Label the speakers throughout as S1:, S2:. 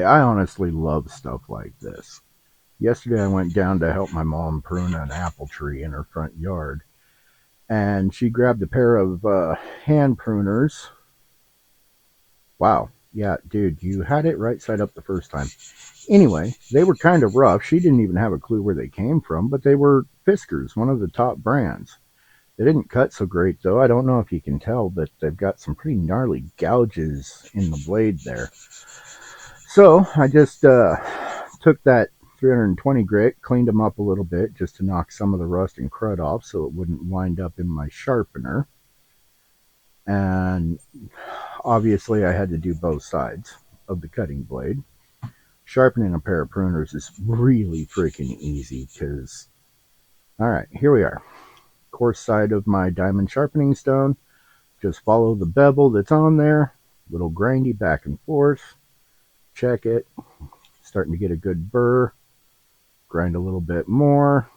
S1: I honestly love stuff like this. Yesterday I went down to help my mom prune an apple tree in her front yard, and she grabbed a pair of hand pruners. Wow, yeah, dude, you had it right side up the first time. Anyway, they were kind of rough. She didn't even have a clue where they came from, but they were Fiskers, one of the top brands. They didn't cut so great, though. I don't know if you can tell, but they've got some pretty gnarly gouges in the blade there. So I just took that 320 grit, cleaned them up a little bit just to knock some of the rust and crud off so it wouldn't wind up in my sharpener. And obviously, I had to do both sides of the cutting blade. Sharpening a pair of pruners is really freaking easy because, all right, here we are. Coarse side of my diamond sharpening stone. Just follow the bevel that's on there. Little grindy back and forth. Check it. Starting to get a good burr. Grind a little bit more.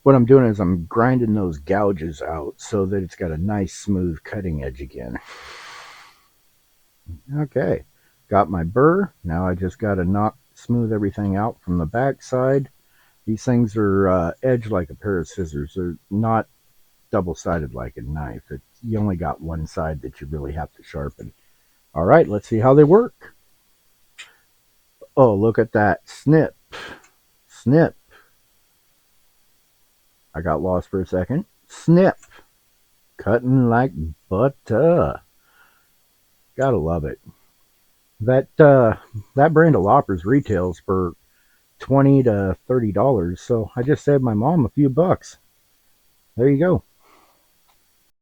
S1: What I'm doing is I'm grinding those gouges out so that it's got a nice smooth cutting edge again. Okay, got my burr. Now I just got to smooth everything out from the back side. These things are edged like a pair of scissors. They're not double-sided like a knife. You only got one side that you really have to sharpen. All right, let's see how they work. Oh, look at that. Snip. Snip. I got lost for a second. Snip. Cutting like butter. Gotta love it. That brand of Loppers retails for $20 to $30, so I just saved my mom a few bucks. There you go.